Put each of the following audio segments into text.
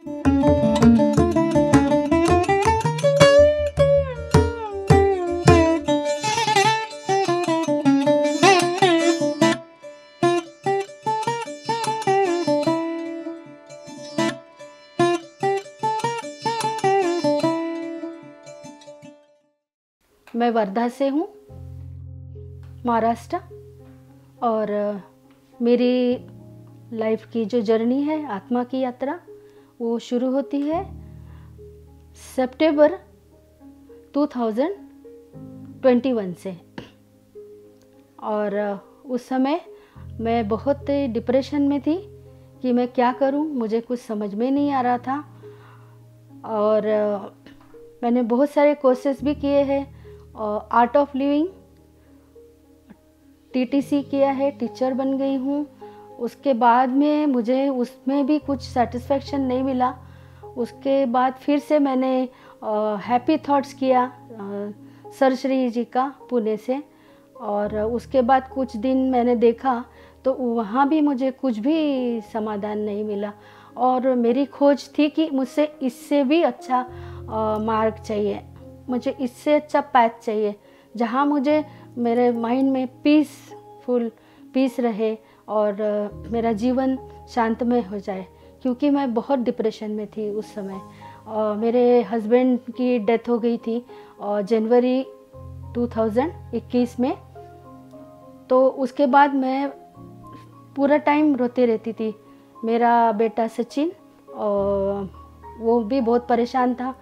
मैं वर्धा से हूँ, महाराष्ट्र। और मेरी लाइफ की जो जर्नी है, आत्मा की यात्रा, वो शुरू होती है सितंबर 2021 से। और उस समय मैं बहुत डिप्रेशन में थी कि मैं क्या करूं, मुझे कुछ समझ में नहीं आ रहा था। और मैंने बहुत सारे कोर्सेज भी किए हैं, आर्ट ऑफ लिविंग, टीटीसी किया है, टीचर बन गई हूँ। उसके बाद में मुझे उसमें भी कुछ सेटिस्फेक्शन नहीं मिला। उसके बाद फिर से मैंने हैप्पी थॉट्स किया सर श्री जी का, पुणे से। और उसके बाद कुछ दिन मैंने देखा तो वहाँ भी मुझे कुछ भी समाधान नहीं मिला। और मेरी खोज थी कि मुझसे इससे भी अच्छा मार्ग चाहिए, मुझे इससे अच्छा पैथ चाहिए जहाँ मुझे मेरे माइंड में पीस रहे और मेरा जीवन शांतमय हो जाए। क्योंकि मैं बहुत डिप्रेशन में थी उस समय। मेरे हस्बैंड की डेथ हो गई थी जनवरी 2021 में। तो उसके बाद मैं पूरा टाइम रोती रहती थी। मेरा बेटा सचिन, वो भी बहुत परेशान था।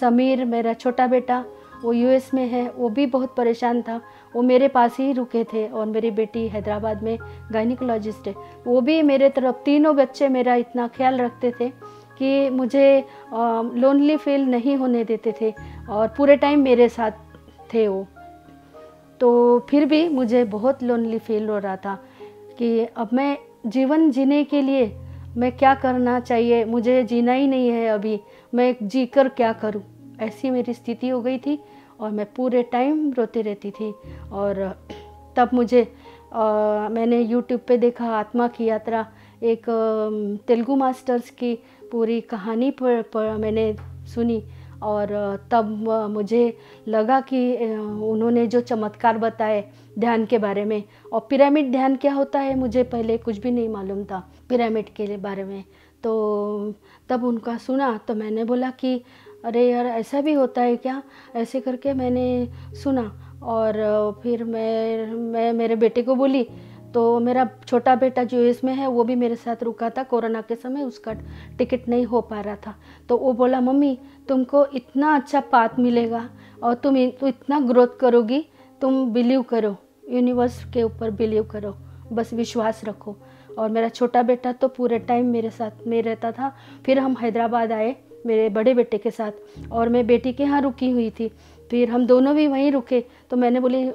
समीर, मेरा छोटा बेटा, वो यूएस में है, वो भी बहुत परेशान था। वो मेरे पास ही रुके थे। और मेरी बेटी हैदराबाद में गायनिकोलॉजिस्ट है, वो भी मेरे तरफ, तीनों बच्चे मेरा इतना ख्याल रखते थे कि मुझे लोनली फील नहीं होने देते थे और पूरे टाइम मेरे साथ थे वो। तो फिर भी मुझे बहुत लोनली फील हो रहा था कि अब मैं जीवन जीने के लिए मैं क्या करना चाहिए, मुझे जीना ही नहीं है अभी, मैं जी कर क्या करूं, ऐसी मेरी स्थिति हो गई थी। और मैं पूरे टाइम रोती रहती थी। और तब मुझे मैंने यूट्यूब पे देखा आत्मा की यात्रा, एक तेलुगु मास्टर्स की पूरी कहानी पर मैंने सुनी। और तब मुझे लगा कि उन्होंने जो चमत्कार बताए ध्यान के बारे में, और पिरामिड ध्यान क्या होता है मुझे पहले कुछ भी नहीं मालूम था पिरामिड के बारे में। तो तब उनका सुना तो मैंने बोला कि अरे यार, ऐसा भी होता है क्या, ऐसे करके मैंने सुना। और फिर मैं मेरे बेटे को बोली। तो मेरा छोटा बेटा जो यूएस में है, वो भी मेरे साथ रुका था कोरोना के समय, उसका टिकट नहीं हो पा रहा था। तो वो बोला, मम्मी तुमको इतना अच्छा पाथ मिलेगा और तुम इतना ग्रोथ करोगी, तुम बिलीव करो, यूनिवर्स के ऊपर बिलीव करो, बस विश्वास रखो। और मेरा छोटा बेटा तो पूरे टाइम मेरे साथ में रहता था। फिर हम हैदराबाद आए मेरे बड़े बेटे के साथ, और मैं बेटी के यहाँ रुकी हुई थी। फिर हम दोनों भी वहीं रुके। तो मैंने बोली,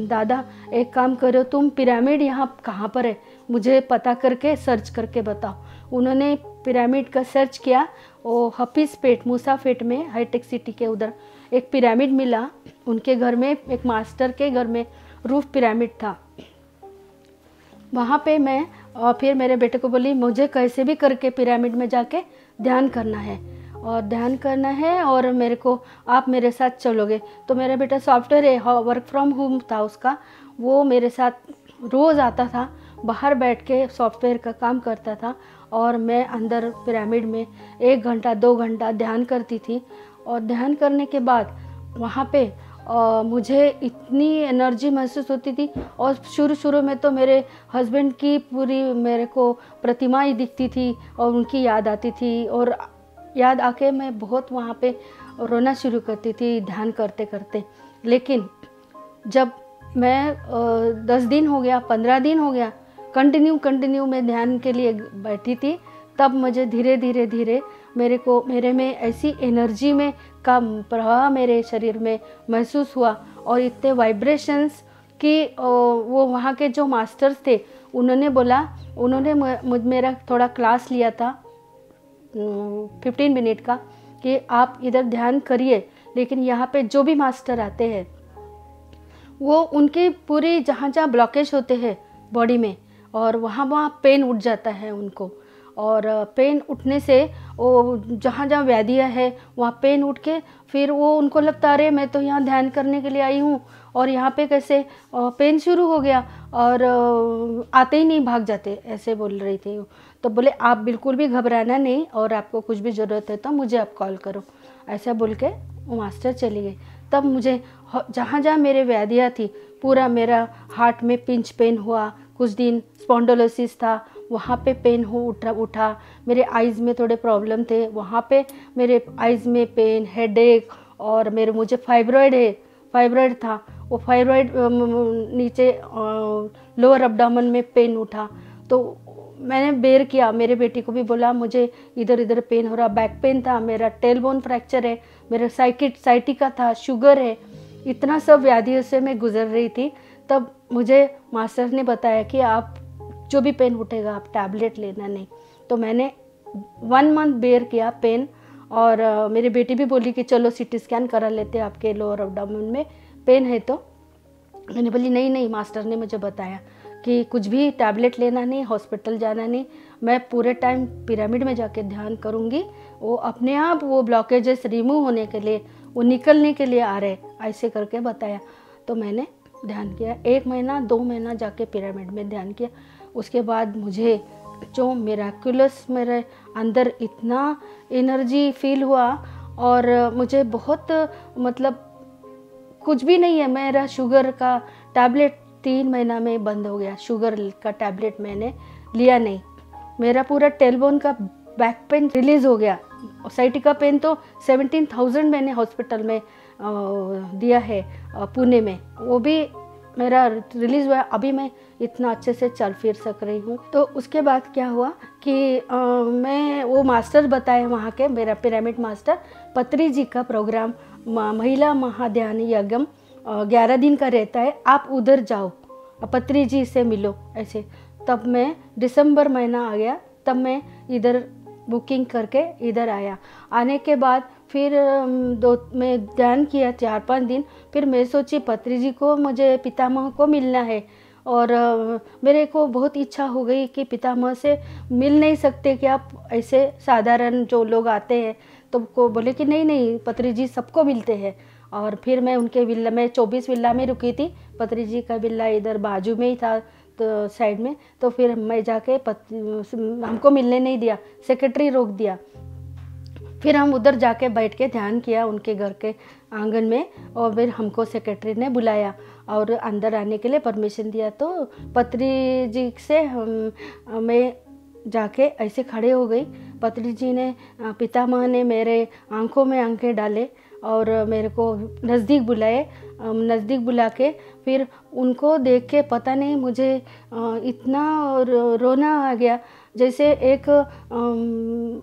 दादा एक काम करो, तुम पिरामिड यहाँ कहाँ पर है, मुझे पता करके सर्च करके बताओ। उन्होंने पिरामिड का सर्च किया। वो हफीज़ पेट, मूसापेट में, हाईटेक सिटी के उधर एक पिरामिड मिला। उनके घर में, एक मास्टर के घर में रूफ पिरामिड था। वहाँ पे मैं फिर मेरे बेटे को बोली, मुझे कैसे भी करके पिरामिड में जाके ध्यान करना है और मेरे को आप मेरे साथ चलोगे। तो मेरा बेटा सॉफ्टवेयर है, वर्क फ्रॉम होम था उसका, वो मेरे साथ रोज़ आता था, बाहर बैठ के सॉफ्टवेयर का काम करता था। और मैं अंदर पिरामिड में 1 घंटा 2 घंटा ध्यान करती थी। और ध्यान करने के बाद वहाँ पे मुझे इतनी एनर्जी महसूस होती थी। और शुरू में तो मेरे हस्बैंड की पूरी मेरे को प्रतिमा ही दिखती थी और उनकी याद आती थी। और याद आके मैं बहुत वहाँ पे रोना शुरू करती थी ध्यान करते करते। लेकिन जब मैं 10 दिन हो गया, 15 दिन हो गया, कंटिन्यू मैं ध्यान के लिए बैठी थी, तब मुझे धीरे धीरे मेरे में ऐसी एनर्जी में का प्रवाह मेरे शरीर में महसूस हुआ। और इतने वाइब्रेशंस कि वो वहाँ के जो मास्टर्स थे, उन्होंने मेरा थोड़ा क्लास लिया था 15 मिनट का, कि आप इधर ध्यान करिए, लेकिन यहाँ पे जो भी मास्टर आते हैं वो उनकी पूरी जहाँ ब्लॉकेज होते हैं बॉडी में, और वहाँ पेन उठ जाता है उनको। और पेन उठने से वो जहाँ जहाँ व्याधियाँ है वहाँ पेन उठ के फिर वो उनको लगता अरे मैं तो यहाँ ध्यान करने के लिए आई हूँ और यहाँ पे कैसे पेन शुरू हो गया और आते ही नहीं, भाग जाते, ऐसे बोल रही थी। तो बोले आप बिल्कुल भी घबराना नहीं और आपको कुछ भी ज़रूरत है तो मुझे आप कॉल करो, ऐसा बोल के वो मास्टर चली गई। तब मुझे जहाँ जहाँ मेरे व्याधियाँ थी पूरा, मेरा हार्ट में पिंच पेन हुआ, कुछ दिन स्पॉन्डिलोसिस था वहाँ पे पेन उठा, मेरे आइज़ में थोड़े प्रॉब्लम थे वहाँ पे मेरे आइज़ में पेन, हेडेक, और मुझे फाइब्रॉइड था, वो फाइब्रॉइड नीचे लोअर एब्डोमेन में पेन उठा। तो मैंने बेर किया, मेरे बेटी को भी बोला मुझे इधर इधर पेन हो रहा, बैक पेन था, मेरा टेल बोन फ्रैक्चर है, मेरा साइटिका था, शुगर है, इतना सब व्याधियों से मैं गुजर रही थी। तब मुझे मास्टर ने बताया कि आप जो भी पेन उठेगा आप टैबलेट लेना नहीं। तो मैंने 1 मंथ बेर किया पेन, और मेरी बेटी भी बोली कि चलो सीटी स्कैन करा लेते, आपके लोअर एब्डोमेन में पेन है। तो मैंने बोली नहीं, मास्टर ने मुझे बताया कि कुछ भी टैबलेट लेना नहीं, हॉस्पिटल जाना नहीं, मैं पूरे टाइम पिरामिड में जाके ध्यान करूँगी, वो अपने आप वो ब्लॉकेजेस रिमूव होने के लिए, वो निकलने के लिए आ रहे, ऐसे करके बताया। तो मैंने ध्यान किया, 1 महीना 2 महीना जाके पिरामिड में ध्यान किया। उसके बाद मुझे जो मिराकुलस मेरे अंदर इतना एनर्जी फील हुआ, और मुझे बहुत मतलब कुछ भी नहीं है, मेरा शुगर का टैबलेट 3 महीना में बंद हो गया, शुगर का टैबलेट मैंने लिया नहीं, मेरा पूरा टेलबोन का बैक पेन रिलीज़ हो गया। साइटिका पेन तो 17,000 मैंने हॉस्पिटल में दिया है पुणे में, वो भी मेरा रिलीज़ हुआ, अभी मैं इतना अच्छे से चल फिर सक रही हूँ। तो उसके बाद क्या हुआ कि मैं वो मास्टर बताए वहाँ के, मेरा पिरामिड मास्टर, पत्री जी का प्रोग्राम महिला महाध्यान यज्ञ 11 दिन का रहता है, आप उधर जाओ, पत्री जी से मिलो, ऐसे। तब मैं दिसंबर महीना आ गया, तब मैं इधर बुकिंग करके इधर आया। आने के बाद फिर मैं ध्यान किया 4-5 दिन, फिर मैं सोची पत्री जी को, मुझे पितामह को मिलना है, और मेरे को बहुत इच्छा हो गई कि पितामह से मिल नहीं सकते कि आप ऐसे साधारण जो लोग आते हैं, तो को बोले कि नहीं पत्री जी सबको मिलते हैं। और फिर मैं उनके विला में 24 विला में रुकी थी, पत्री जी का विला इधर बाजू में ही था तो साइड में। तो फिर मैं जाके हमको मिलने नहीं दिया, सेक्रेटरी रोक दिया। फिर हम उधर जाके बैठ के ध्यान किया उनके घर के आंगन में, और फिर हमको सेक्रेटरी ने बुलाया और अंदर आने के लिए परमिशन दिया। तो पत्री जी से मैं जाके ऐसे खड़े हो गई, पत्री जी ने, पितामह ने मेरे आंखों में आंखें डाले और मेरे को नज़दीक बुलाए, नज़दीक बुला के फिर उनको देख के पता नहीं मुझे इतना रोना आ गया, जैसे एक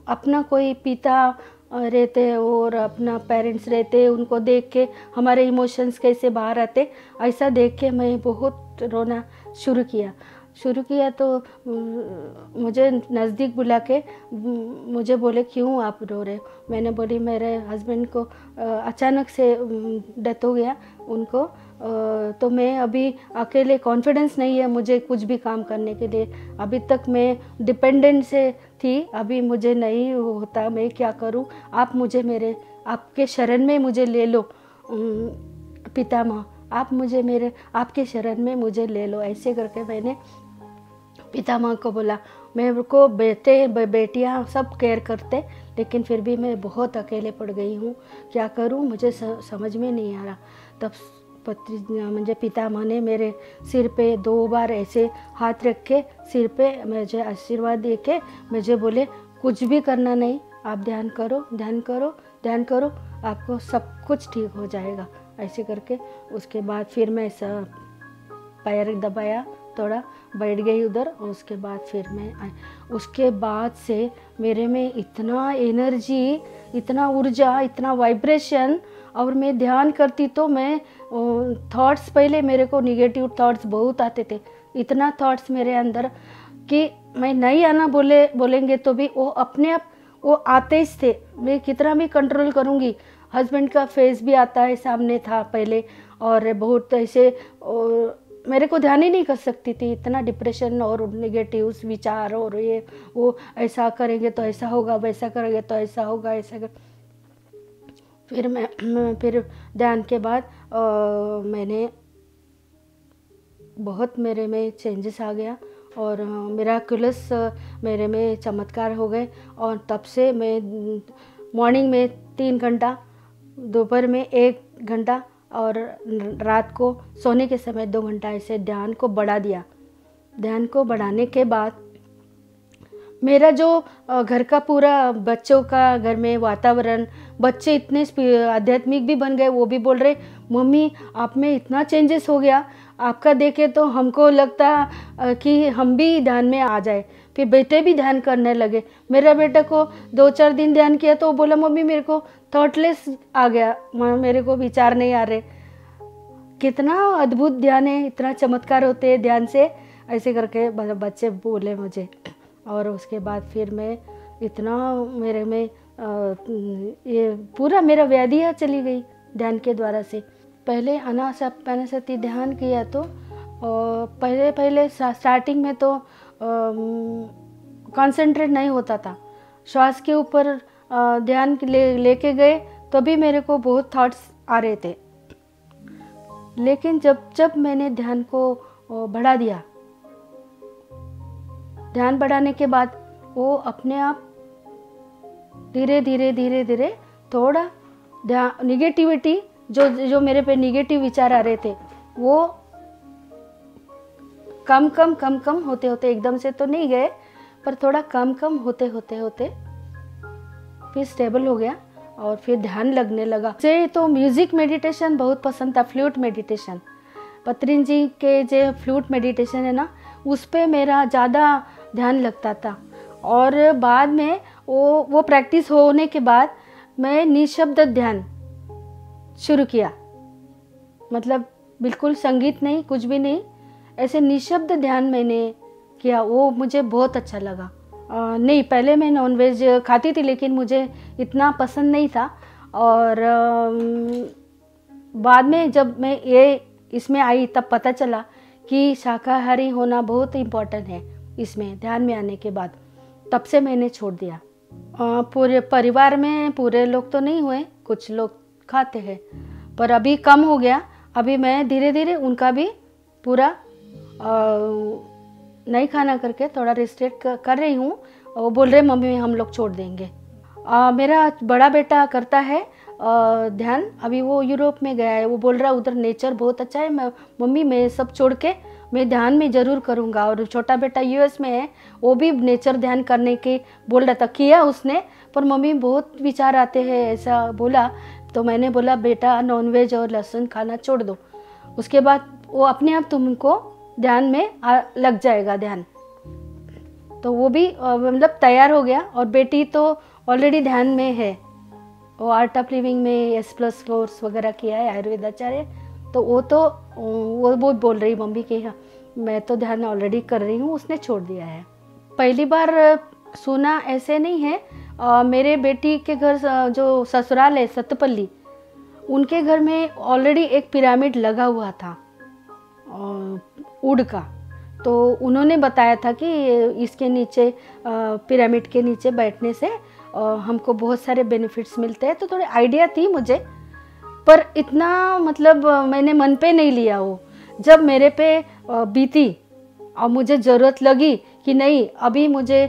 अपना कोई पिता रहते और अपना पेरेंट्स रहते, उनको देख के हमारे इमोशंस कैसे बाहर आते, ऐसा देख के मैं बहुत रोना शुरू किया। तो मुझे नज़दीक बुला के मुझे बोले क्यों आप रो रहे हो। मैंने बोली मेरे हस्बैंड को अचानक से डेथ हो गया उनको, तो मैं अभी अकेले, कॉन्फिडेंस नहीं है मुझे कुछ भी काम करने के लिए, अभी तक मैं डिपेंडेंट से थी, अभी मुझे नहीं होता, मैं क्या करूं, आप मुझे आपके शरण में मुझे ले लो पितामह, आप मुझे आपके शरण में मुझे ले लो। ऐसे करके मैंने पितामह को बोला। मेरे को बेटियां सब केयर करते, लेकिन फिर भी मैं बहुत अकेले पड़ गई हूँ, क्या करूँ मुझे समझ में नहीं आ रहा। तब मुझे पितामह ने मेरे सिर पे 2 बार ऐसे हाथ रख के सिर पे मुझे आशीर्वाद दे के मुझे बोले कुछ भी करना नहीं, आप ध्यान करो, ध्यान करो, ध्यान करो, आपको सब कुछ ठीक हो जाएगा। ऐसे करके उसके बाद फिर मैं सब पैर दबाया, थोड़ा बैठ गई उधर, और उसके बाद फिर मैं आई। उसके बाद से मेरे में इतना एनर्जी, इतना ऊर्जा, इतना वाइब्रेशन, और मैं ध्यान करती तो मैं थॉट्स, पहले मेरे को निगेटिव थॉट्स बहुत आते थे, इतना थॉट्स मेरे अंदर कि मैं नहीं आना बोलेंगे तो भी वो अपने आप वो आते ही थे, मैं कितना भी कंट्रोल करूँगी। हस्बैंड का फेस भी आता है, सामने था पहले, और बहुत ऐसे मेरे को ध्यान ही नहीं कर सकती थी, इतना डिप्रेशन और नेगेटिव विचार और ये वो, ऐसा करेंगे तो ऐसा होगा, वैसा करेंगे तो ऐसा होगा, ऐसा कर। फिर ध्यान के बाद मैंने बहुत, मेरे में चेंजेस आ गया और मिराकुलस मेरे में चमत्कार हो गए। और तब से मैं मॉर्निंग में 3 घंटा, दोपहर में 1 घंटा और रात को सोने के समय 2 घंटा ऐसे ध्यान को बढ़ा दिया। ध्यान को बढ़ाने के बाद मेरा जो घर का पूरा, बच्चों का घर में वातावरण, बच्चे इतने आध्यात्मिक भी बन गए, वो भी बोल रहे मम्मी आप में इतना चेंजेस हो गया, आपका देखे तो हमको लगता कि हम भी ध्यान में आ जाए। फिर बेटे भी ध्यान करने लगे। मेरा बेटा को 2-4 दिन ध्यान किया तो वो बोला मम्मी मेरे को थॉटलेस आ गया, मेरे को विचार नहीं आ रहे। कितना अद्भुत ध्यान है, इतना चमत्कार होते हैं ध्यान से, ऐसे करके बच्चे बोले मुझे। और उसके बाद फिर मैं इतना, मेरे में ये पूरा मेरा व्याधियाँ चली गई ध्यान के द्वारा से। पहले अनासक्ति ध्यान किया तो पहले स्टार्टिंग में तो कंसंट्रेट नहीं होता था, श्वास के ऊपर ध्यान लेके गए तो भी मेरे को बहुत थॉट्स आ रहे थे। लेकिन जब मैंने ध्यान को बढ़ा दिया, ध्यान बढ़ाने के बाद वो अपने आप धीरे धीरे थोड़ा निगेटिविटी, जो मेरे पे निगेटिव विचार आ रहे थे वो कम होते एकदम से तो नहीं गए, पर थोड़ा कम होते फिर स्टेबल हो गया और फिर ध्यान लगने लगा। मुझे तो म्यूजिक मेडिटेशन बहुत पसंद था, फ्लूट मेडिटेशन। पत्रिन जी के जो फ्लूट मेडिटेशन है ना, उस पे मेरा ज़्यादा ध्यान लगता था। और बाद में वो प्रैक्टिस होने के बाद मैं निशब्द ध्यान शुरू किया, मतलब बिल्कुल संगीत नहीं, कुछ भी नहीं, ऐसे निशब्द ध्यान मैंने किया। वो मुझे बहुत अच्छा लगा। नहीं, पहले मैं नॉनवेज खाती थी लेकिन मुझे इतना पसंद नहीं था। और बाद में जब मैं इसमें आई तब पता चला कि शाकाहारी होना बहुत इम्पोर्टेंट है इसमें, ध्यान में आने के बाद। तब से मैंने छोड़ दिया। पूरे परिवार में पूरे लोग तो नहीं हुए, कुछ लोग खाते हैं, पर अभी कम हो गया। अभी मैं धीरे धीरे उनका भी पूरा नहीं खाना करके थोड़ा रिस्ट्रिक्ट कर रही हूँ। वो बोल रहे मम्मी हम लोग छोड़ देंगे। मेरा बड़ा बेटा करता है ध्यान, अभी वो यूरोप में गया है। वो बोल रहा है उधर नेचर बहुत अच्छा है, मम्मी मैं सब छोड़ के मैं ध्यान में ज़रूर करूँगा। और छोटा बेटा यूएस में है, वो भी नेचर ध्यान करने के बोल रहा था, किया उसने, पर मम्मी बहुत विचार आते हैं ऐसा बोला। तो मैंने बोला बेटा नॉनवेज और लहसुन खाना छोड़ दो, उसके बाद वो अपने आप तुमको ध्यान में लग जाएगा ध्यान। तो वो भी मतलब तैयार हो गया। और बेटी तो ऑलरेडी ध्यान में है, वो आर्ट ऑफ लिविंग में S+ कोर्स वगैरह किया है, आयुर्वेद आचार्य। तो वो बोल रही मम्मी कि हाँ मैं तो ध्यान ऑलरेडी कर रही हूँ, उसने छोड़ दिया है। पहली बार सुना ऐसे नहीं है। मेरे बेटी के घर जो ससुराल है सतपल्ली, उनके घर में ऑलरेडी एक पिरामिड लगा हुआ था वुड का। तो उन्होंने बताया था कि इसके नीचे, पिरामिड के नीचे बैठने से हमको बहुत सारे बेनिफिट्स मिलते हैं। तो थोड़ी आइडिया थी मुझे, पर इतना मतलब मैंने मन पे नहीं लिया। वो जब मेरे पे बीती और मुझे ज़रूरत लगी कि नहीं अभी मुझे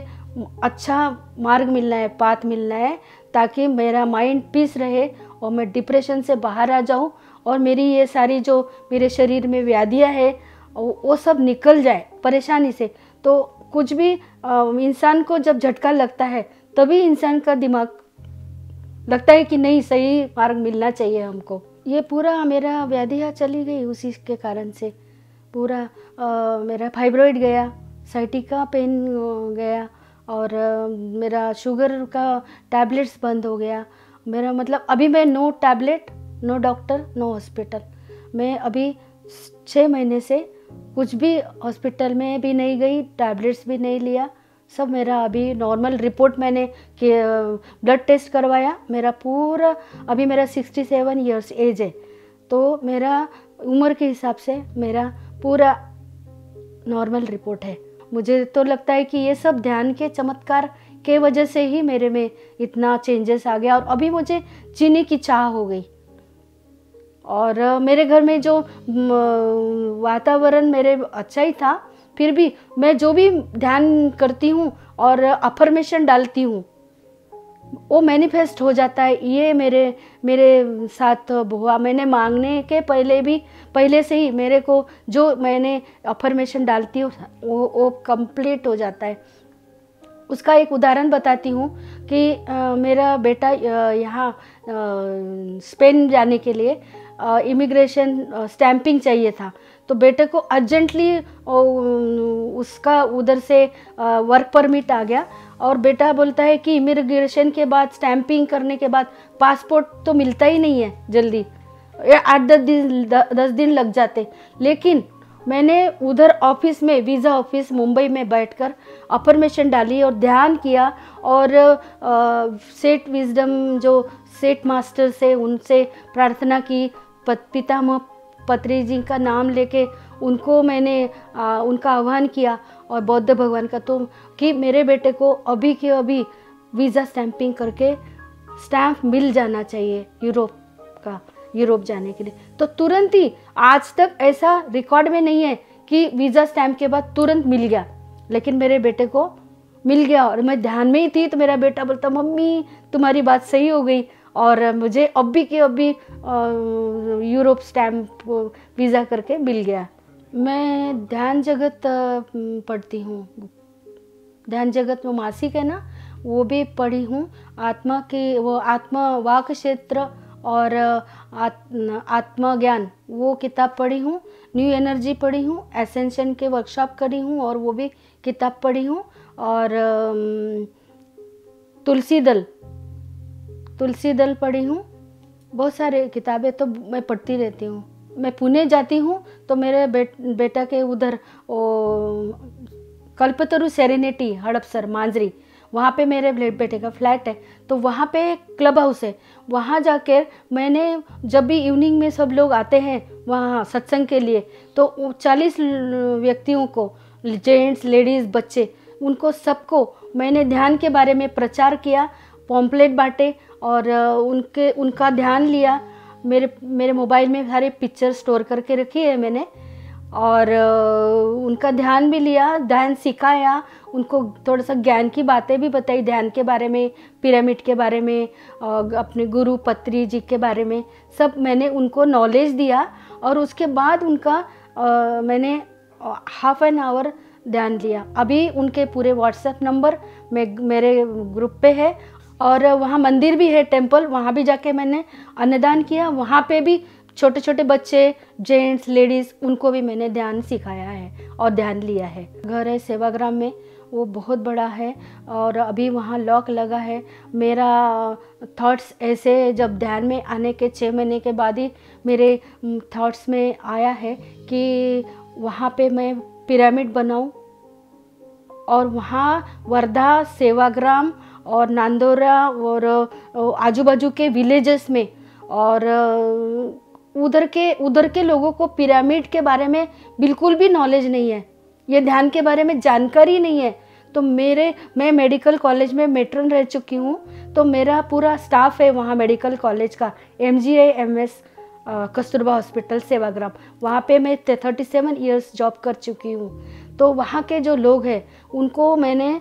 अच्छा मार्ग मिलना है, पाथ मिलना है, ताकि मेरा माइंड पीस रहे और मैं डिप्रेशन से बाहर आ जाऊं और मेरी ये सारी जो मेरे शरीर में व्याधियां है वो सब निकल जाए परेशानी से। तो कुछ भी इंसान को जब झटका लगता है तभी इंसान का दिमाग लगता है कि नहीं सही मार्ग मिलना चाहिए हमको। ये पूरा मेरा व्याधियाँ चली गई उसी के कारण से। पूरा मेरा फाइब्रॉइड गया, साइटिका पेन गया, और मेरा शुगर का टैबलेट्स बंद हो गया। मेरा मतलब अभी मैं no tablet, no doctor, no hospital. मैं अभी 6 महीने से कुछ भी हॉस्पिटल में भी नहीं गई, टैबलेट्स भी नहीं लिया। सब मेरा अभी नॉर्मल रिपोर्ट मैंने ब्लड टेस्ट करवाया। मेरा पूरा अभी मेरा 67 इयर्स एज है, तो मेरा उम्र के हिसाब से मेरा पूरा नॉर्मल रिपोर्ट है। मुझे तो लगता है कि ये सब ध्यान के चमत्कार के वजह से ही मेरे में इतना चेंजेस आ गया और अभी मुझे जीने की चाह हो गई। और मेरे घर में जो वातावरण मेरे अच्छा ही था, फिर भी मैं जो भी ध्यान करती हूँ और अफर्मेशन डालती हूँ वो मैनिफेस्ट हो जाता है। ये मेरे साथ हुआ। मैंने मांगने के पहले से ही मेरे को जो मैंने अफर्मेशन डालती हूँ वो कंप्लीट हो जाता है। उसका एक उदाहरण बताती हूँ कि मेरा बेटा यहाँ स्पेन जाने के लिए इमिग्रेशन स्टैंपिंग चाहिए था, तो बेटे को अर्जेंटली उसका उधर से वर्क परमिट आ गया और बेटा बोलता है कि इमिग्रेशन के बाद स्टैंपिंग करने के बाद पासपोर्ट तो मिलता ही नहीं है जल्दी, 8-10 दिन लग जाते। लेकिन मैंने उधर ऑफिस में, वीज़ा ऑफिस मुंबई में बैठकर अफर्मेशन डाली और ध्यान किया और सेठ विजडम जो सेठ मास्टर से उनसे प्रार्थना की, पितामह पत्री जी का नाम लेके उनको मैंने उनका आह्वान किया और बौद्ध भगवान का, तो कि मेरे बेटे को अभी के अभी वीज़ा स्टैंपिंग करके स्टैंप मिल जाना चाहिए यूरोप जाने के लिए। तो तुरंत ही, आज तक ऐसा रिकॉर्ड में नहीं है कि वीज़ा स्टैंप के बाद तुरंत मिल गया, लेकिन मेरे बेटे को मिल गया और मैं ध्यान में ही थी। तो मेरा बेटा बोलता, मम्मी तुम्हारी बात सही हो गई और मुझे अभी के अभी यूरोप स्टैंप वीज़ा करके मिल गया। मैं ध्यान जगत पढ़ती हूँ। ध्यान जगत में मासिक है ना, वो भी पढ़ी हूँ। आत्मा के वो आत्मा वाक क्षेत्र और आत्मज्ञान वो किताब पढ़ी हूँ। न्यू एनर्जी पढ़ी हूँ। एसेंशन के वर्कशॉप करी हूँ और वो भी किताब पढ़ी हूँ। और तुलसी दल पढ़ी हूँ। बहुत सारे किताबें तो मैं पढ़ती रहती हूँ। मैं पुणे जाती हूँ तो मेरे बेटा के उधर कल्पतरु सेरेनिटी हड़पसर मांजरी, वहाँ पे मेरे बेटे का फ्लैट है, तो वहाँ पे क्लब हाउस है। वहाँ जाकर मैंने, जब भी इवनिंग में सब लोग आते हैं वहाँ सत्संग के लिए, तो 40 व्यक्तियों को, जेंट्स लेडीज़ बच्चे, उनको सबको मैंने ध्यान के बारे में प्रचार किया, पॉम्पलेट बांटे और उनका ध्यान लिया। मेरे मोबाइल में सारे पिक्चर स्टोर करके रखी है मैंने, और उनका ध्यान भी लिया, ध्यान सिखाया, उनको थोड़ा सा ज्ञान की बातें भी बताई, ध्यान के बारे में, पिरामिड के बारे में, अपने गुरु पत्री जी के बारे में, सब मैंने उनको नॉलेज दिया। और उसके बाद उनका मैंने हाफ एन आवर ध्यान लिया। अभी उनके पूरे व्हाट्सएप नंबर मेरे ग्रुप पे है और वहाँ मंदिर भी है, टेम्पल, वहाँ भी जाके मैंने अन्नदान किया। वहाँ पे भी छोटे छोटे बच्चे, जेंट्स लेडीज़, उनको भी मैंने ध्यान सिखाया है और ध्यान लिया है। घर है सेवाग्राम में, वो बहुत बड़ा है और अभी वहाँ लॉक लगा है। मेरा थॉट्स ऐसे, जब ध्यान में आने के 6 महीने के बाद ही मेरे थॉट्स में आया है कि वहाँ पे मैं पिरामिड बनाऊँ और वहाँ वर्धा, सेवाग्राम और नांदोरा और आजू बाजू के विलेजेस में, और उधर के लोगों को पिरामिड के बारे में बिल्कुल भी नॉलेज नहीं है, ये ध्यान के बारे में जानकारी नहीं है। तो मैं मेडिकल कॉलेज में मेट्रन रह चुकी हूँ, तो मेरा पूरा स्टाफ है वहाँ मेडिकल कॉलेज का, MGIMS कस्तूरबा हॉस्पिटल सेवाग्राम, वहाँ पे मैं 37 इयर्स जॉब कर चुकी हूँ। तो वहाँ के जो लोग हैं उनको मैंने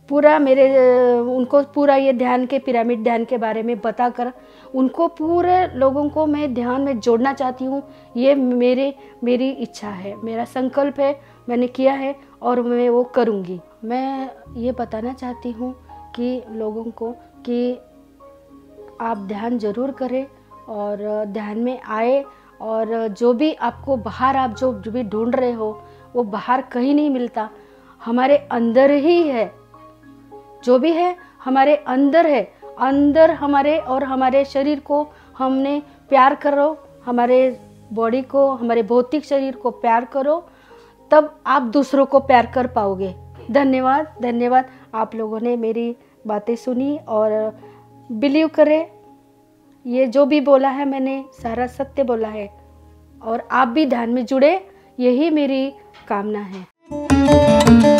उनको पूरा ये ध्यान के, पिरामिड ध्यान के बारे में बताकर उनको, पूरे लोगों को मैं ध्यान में जोड़ना चाहती हूँ। ये मेरी इच्छा है, मेरा संकल्प है, मैंने किया है और मैं वो करूँगी। मैं ये बताना चाहती हूँ कि लोगों को कि आप ध्यान ज़रूर करें और ध्यान में आए, और जो भी आपको बाहर, आप जो भी ढूंढ रहे हो वो बाहर कहीं नहीं मिलता, हमारे अंदर ही है। जो भी है हमारे अंदर है। अंदर हमारे शरीर को हमने प्यार करो, हमारे बॉडी को, हमारे भौतिक शरीर को प्यार करो, तब आप दूसरों को प्यार कर पाओगे। धन्यवाद आप लोगों ने मेरी बातें सुनी और बिलीव करें, ये जो भी बोला है मैंने सारा सत्य बोला है। और आप भी ध्यान में जुड़े, यही मेरी कामना है।